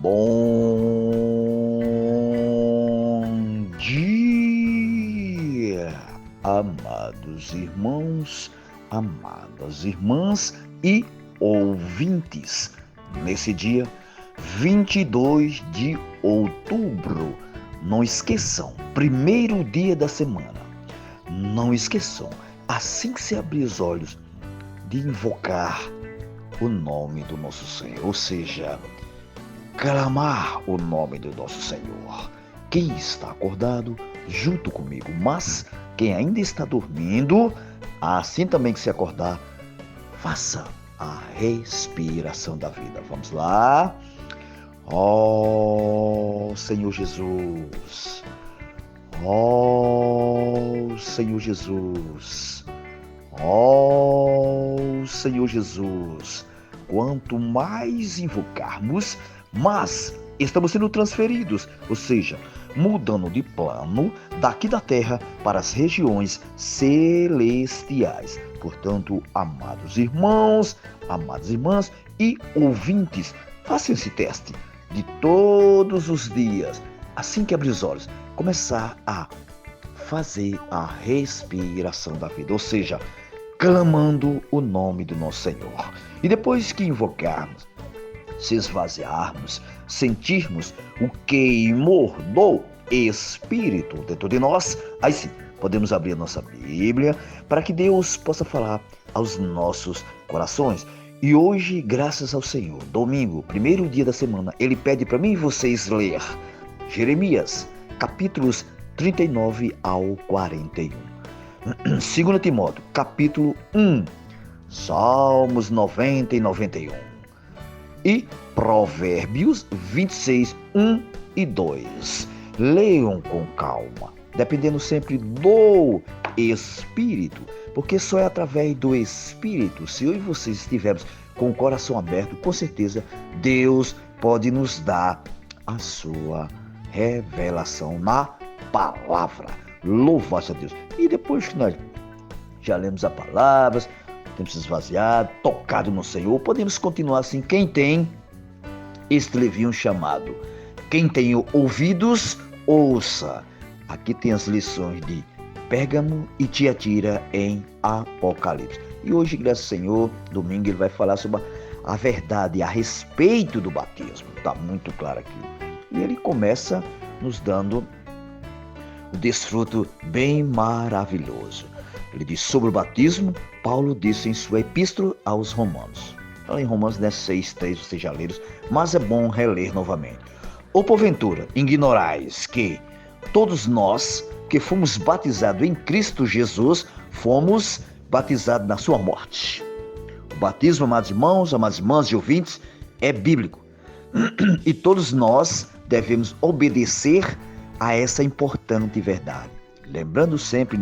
Bom dia, amados irmãos, amadas irmãs e ouvintes. Nesse dia 22 de outubro, não esqueçam, primeiro dia da semana, não esqueçam, assim que se abrir os olhos, de invocar o nome do nosso Senhor, ou seja, clamar o nome do nosso Senhor. Quem está acordado, junto comigo, mas quem ainda está dormindo, assim também que se acordar, faça a respiração da vida. Vamos lá. Ó Senhor Jesus, ó Senhor Jesus, ó Senhor Jesus. Quanto mais invocarmos, mas estamos sendo transferidos, ou seja, mudando de plano daqui da terra para as regiões celestiais. Portanto, amados irmãos, amadas irmãs e ouvintes, façam esse teste de todos os dias, assim que abrir os olhos, começar a fazer a respiração da vida, ou seja, clamando o nome do nosso Senhor. E depois que invocarmos, se esvaziarmos, sentirmos o queimor do Espírito dentro de nós, aí sim, podemos abrir a nossa Bíblia para que Deus possa falar aos nossos corações. E hoje, graças ao Senhor, domingo, primeiro dia da semana, Ele pede para mim e vocês ler Jeremias, capítulos 39 ao 41. 2 Timóteo, capítulo 1, Salmos 90 e 91. E Provérbios 26, 1 e 2. Leiam com calma, dependendo sempre do Espírito, porque só é através do Espírito, se eu e vocês estivermos com o coração aberto, com certeza Deus pode nos dar a sua revelação na palavra. Louvado a Deus. E depois que nós já lemos a palavra, temos se esvaziado, tocado no Senhor, podemos continuar assim. Quem tem este livrinho chamado Quem tem ouvidos, ouça. Aqui tem as lições de Pérgamo e Tiatira em Apocalipse. E hoje, graças ao Senhor, domingo, ele vai falar sobre a verdade a respeito do batismo. Está muito claro aqui. E ele começa nos dando um desfruto bem maravilhoso. Ele diz sobre o batismo, Paulo disse em sua epístola aos Romanos. Então, em Romanos 6:3, vocês já leram, mas é bom reler novamente. Ou porventura, ignorais que todos nós que fomos batizados em Cristo Jesus, fomos batizados na sua morte. O batismo, amados irmãos, amadas irmãs e ouvintes, é bíblico. E todos nós devemos obedecer a essa importante verdade. Lembrando sempre,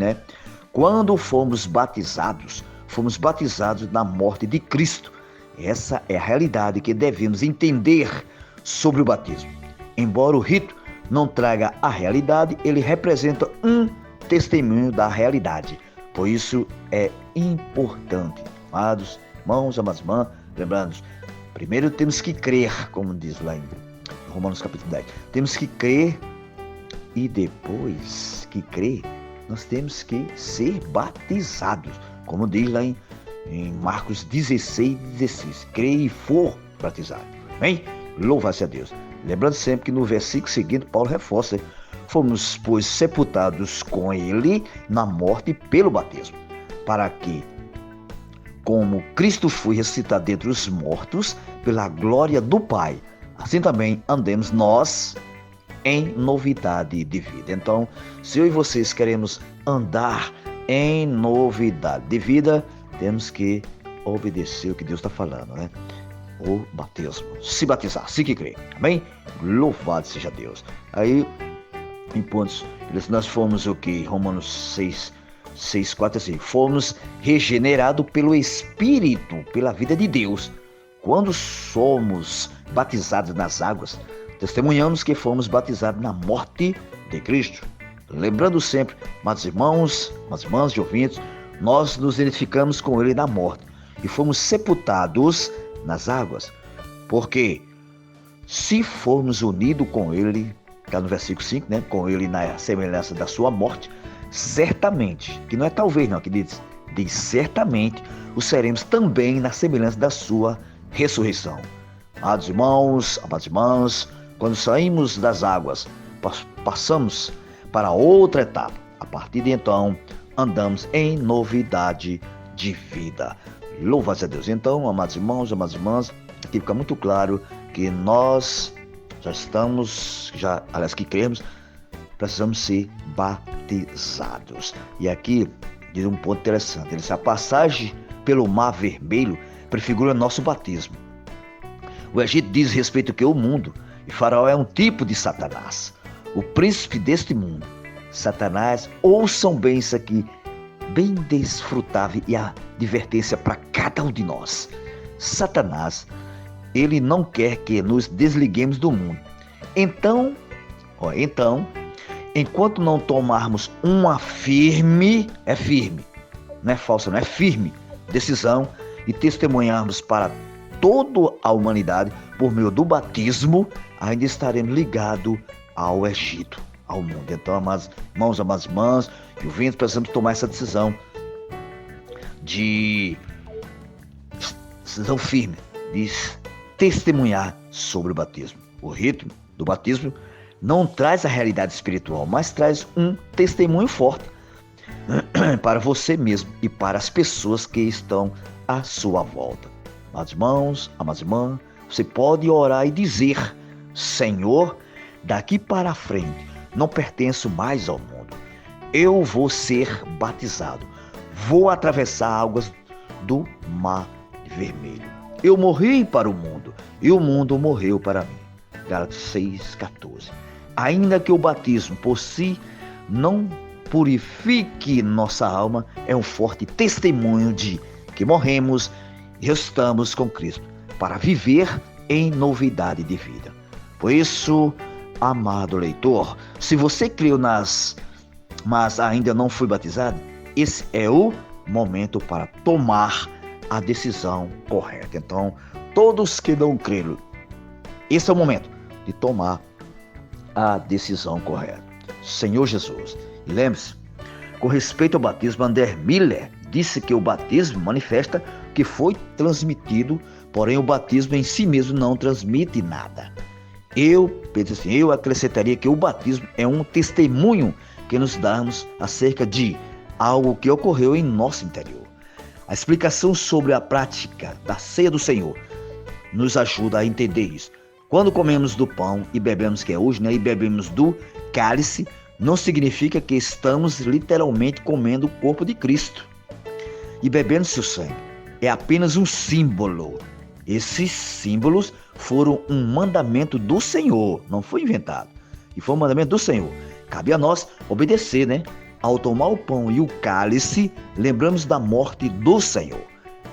quando fomos batizados na morte de Cristo. Essa é a realidade que devemos entender sobre o batismo. Embora o rito não traga a realidade, ele representa um testemunho da realidade. Por isso é importante, amados irmãos, amadas irmãs, lembrando, primeiro temos que crer, como diz lá em Romanos capítulo 10. Temos que crer e depois que crer, nós temos que ser batizados, como diz lá em Marcos 16:16. Creia e for batizado. Amém? Louva-se a Deus. Lembrando sempre que no versículo seguinte, Paulo reforça: fomos, pois, sepultados com ele na morte pelo batismo, para que, como Cristo foi ressuscitado dentre os mortos, pela glória do Pai, assim também andemos nós em novidade de vida. Então, se eu e vocês queremos andar em novidade de vida, temos que obedecer o que Deus está falando, O batismo, se batizar, se que crer, amém? Louvado seja Deus. Aí, em pontos, nós fomos o que? Romanos 6:4, assim, fomos regenerados pelo Espírito, pela vida de Deus. Quando somos batizados nas águas, testemunhamos que fomos batizados na morte de Cristo. Lembrando sempre, amados irmãos, amadas irmãs e ouvintes, nós nos identificamos com Ele na morte e fomos sepultados nas águas, porque se formos unidos com ele, está no versículo 5, né? Com ele na semelhança da sua morte, certamente, que não é talvez não, que diz certamente, o seremos também na semelhança da sua ressurreição. Amados irmãos, amadas irmãs, quando saímos das águas, passamos para outra etapa. A partir de então, andamos em novidade de vida. Louvado a Deus. Então, amados irmãos, amadas irmãs, aqui fica muito claro que nós que cremos, precisamos ser batizados. E aqui diz um ponto interessante. A passagem pelo Mar Vermelho prefigura nosso batismo. O Egito diz respeito que o mundo, e Faraó é um tipo de Satanás, o príncipe deste mundo. Satanás, ouçam bem isso aqui, bem desfrutável e a advertência para cada um de nós. Satanás, ele não quer que nos desliguemos do mundo. Então, enquanto não tomarmos uma firme, não é falsa, não é firme, decisão e testemunharmos para toda a humanidade por meio do batismo, ainda estaremos ligados ao Egito, ao mundo. Então, amados irmãos, amadas irmãs, e ouvintes, precisamos tomar essa decisão firme de testemunhar sobre o batismo. O rito do batismo não traz a realidade espiritual, mas traz um testemunho forte para você mesmo e para as pessoas que estão à sua volta. Amados irmãos, amadas irmãs, você pode orar e dizer: Senhor, daqui para frente não pertenço mais ao mundo. Eu vou ser batizado. Vou atravessar águas do Mar Vermelho. Eu morri para o mundo e o mundo morreu para mim. Gálatas 6,14. Ainda que o batismo por si não purifique nossa alma, é um forte testemunho de que morremos e estamos com Cristo para viver em novidade de vida. Por isso, amado leitor, se você creu mas ainda não foi batizado, esse é o momento para tomar a decisão correta. Então, todos que não creram, esse é o momento de tomar a decisão correta. Senhor Jesus, lembre-se, com respeito ao batismo, André Miller disse que o batismo manifesta que foi transmitido, porém o batismo em si mesmo não transmite nada. Eu acrescentaria que o batismo é um testemunho que nos damos acerca de algo que ocorreu em nosso interior. A explicação sobre a prática da ceia do Senhor nos ajuda a entender isso. Quando comemos do pão e bebemos, que é hoje, e bebemos do cálice, não significa que estamos literalmente comendo o corpo de Cristo e bebendo seu sangue. É apenas um símbolo. Esses símbolos foram um mandamento do Senhor, não foi inventado. E foi um mandamento do Senhor. Cabe a nós obedecer, Ao tomar o pão e o cálice, lembramos da morte do Senhor.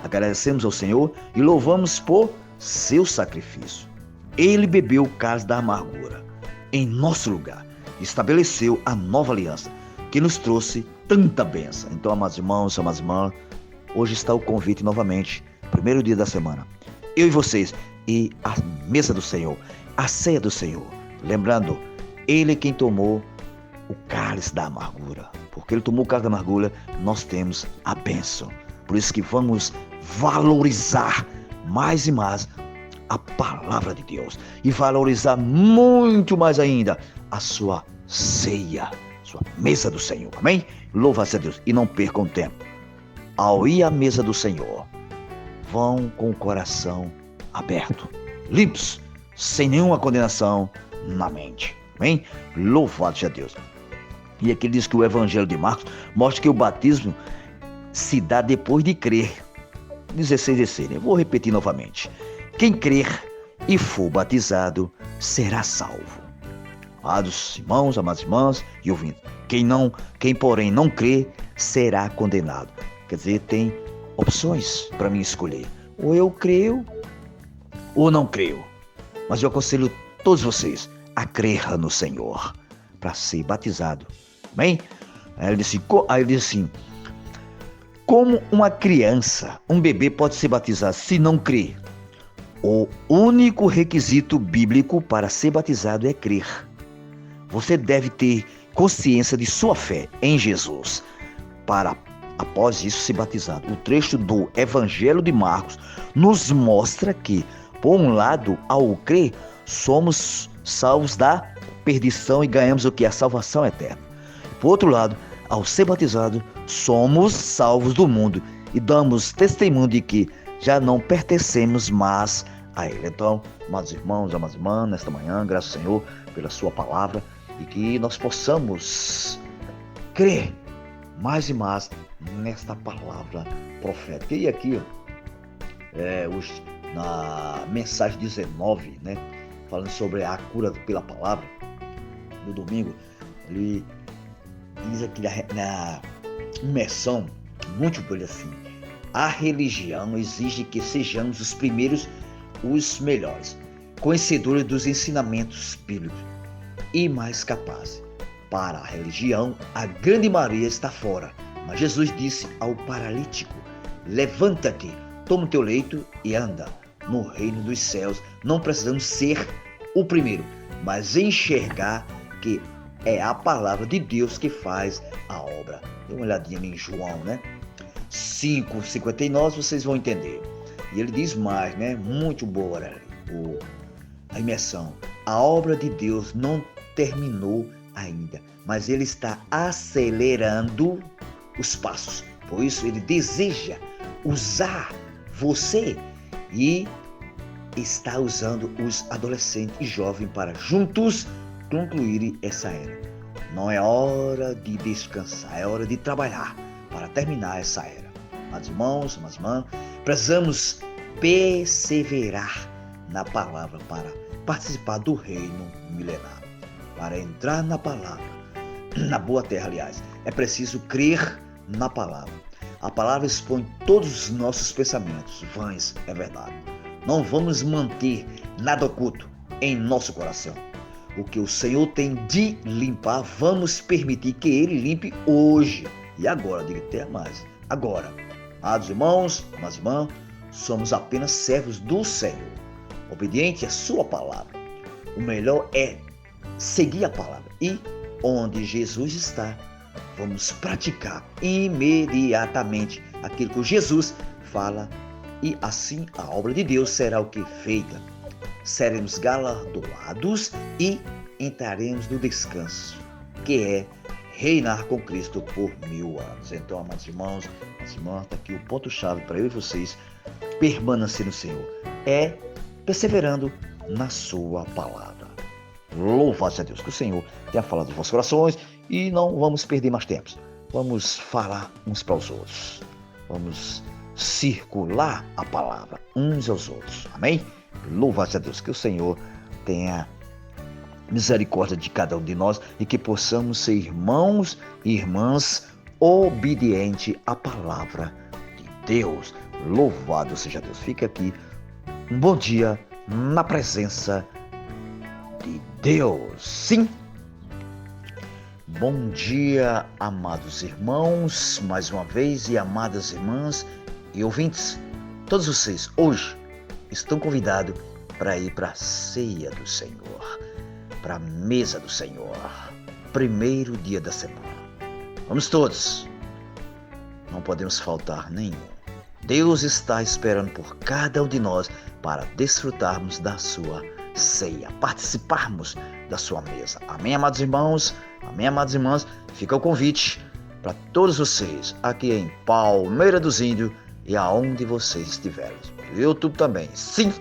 Agradecemos ao Senhor e louvamos por seu sacrifício. Ele bebeu o cálice da amargura em nosso lugar. Estabeleceu a nova aliança que nos trouxe tanta bênção. Então, amados irmãos, amadas irmãs, hoje está o convite novamente, primeiro dia da semana. Eu e vocês e a mesa do Senhor, a ceia do Senhor. Lembrando, Ele é quem tomou o cálice da amargura. Porque Ele tomou o cálice da amargura, nós temos a bênção. Por isso que vamos valorizar mais e mais a palavra de Deus. E valorizar muito mais ainda a sua ceia, sua mesa do Senhor. Amém? Louva-se a Deus. E não percam tempo. Ao ir à mesa do Senhor, vão com o coração aberto, limpos, sem nenhuma condenação na mente. Amém? Louvado seja Deus. E aqui diz que o Evangelho de Marcos mostra que o batismo se dá depois de crer. 16:16. Eu vou repetir novamente. Quem crer e for batizado será salvo. Amados irmãos, amadas irmãs e ouvintes, quem porém não crê será condenado. Quer dizer, tem opções para mim escolher. Ou eu creio ou não creio. Mas eu aconselho todos vocês a crer no Senhor para ser batizado. Amém? Aí ele disse assim, como uma criança, um bebê pode ser batizado se não crer? O único requisito bíblico para ser batizado é crer. Você deve ter consciência de sua fé em Jesus para, após isso, ser batizado. O trecho do Evangelho de Marcos nos mostra que, por um lado, ao crer, somos salvos da perdição e ganhamos o que? A salvação eterna. Por outro lado, ao ser batizado, somos salvos do mundo e damos testemunho de que já não pertencemos mais a Ele. Então, amados irmãos, amadas irmãs, nesta manhã, graças ao Senhor pela sua palavra e que nós possamos crer mais e mais nesta palavra profética. E aqui, na mensagem 19, né, falando sobre a cura pela palavra, no domingo, ele diz aqui na imersão, muito bem assim, a religião exige que sejamos os primeiros, os melhores, conhecedores dos ensinamentos bíblicos e mais capazes. Para a religião, a grande maioria está fora, mas Jesus disse ao paralítico: levanta-te, toma o teu leito e anda. No reino dos céus, não precisamos ser o primeiro, mas enxergar que é a palavra de Deus que faz a obra. Dê uma olhadinha em João, né? 5:59, vocês vão entender. E ele diz mais, né? Muito boa a imersão. A obra de Deus não terminou ainda, mas ele está acelerando os passos. Por isso ele deseja usar você e está usando os adolescentes e jovens para juntos concluírem essa era. Não é hora de descansar, é hora de trabalhar para terminar essa era. Mas irmãos, mas irmãs, precisamos perseverar na palavra para participar do reino milenar. Para entrar na palavra, na boa terra, aliás, é preciso crer na palavra. A palavra expõe todos os nossos pensamentos, vãs, é verdade. Não vamos manter nada oculto em nosso coração. O que o Senhor tem de limpar, vamos permitir que Ele limpe hoje e agora, diga até mais, agora. Amados irmãos, amadas irmãs, somos apenas servos do Senhor, obediente à sua palavra. O melhor é seguir a palavra e onde Jesus está, vamos praticar imediatamente aquilo que Jesus fala e assim a obra de Deus será o que? Feita. Seremos galardoados e entraremos no descanso, que é reinar com Cristo por 1000 anos. Então, amados irmãos, amadas irmãs, está aqui o ponto-chave para eu e vocês permanecer no Senhor. É perseverando na sua palavra. Louvado seja Deus, que o Senhor tenha falado dos vossos corações e não vamos perder mais tempo. Vamos falar uns para os outros. Vamos circular a palavra uns aos outros. Amém? Louvado seja Deus, que o Senhor tenha misericórdia de cada um de nós e que possamos ser irmãos e irmãs obedientes à palavra de Deus. Louvado seja Deus. Fica aqui um bom dia na presença de Deus. Sim. Bom dia, amados irmãos, mais uma vez, e amadas irmãs e ouvintes. Todos vocês hoje estão convidados para ir para a ceia do Senhor, para a mesa do Senhor, primeiro dia da semana. Vamos todos, não podemos faltar nenhum. Deus está esperando por cada um de nós para desfrutarmos da sua ceia, participarmos da sua mesa. Amém, amados irmãos? Amém, amadas irmãs? Fica o convite para todos vocês aqui em Palmeira dos Índios e aonde vocês estiverem. No YouTube também. Sim!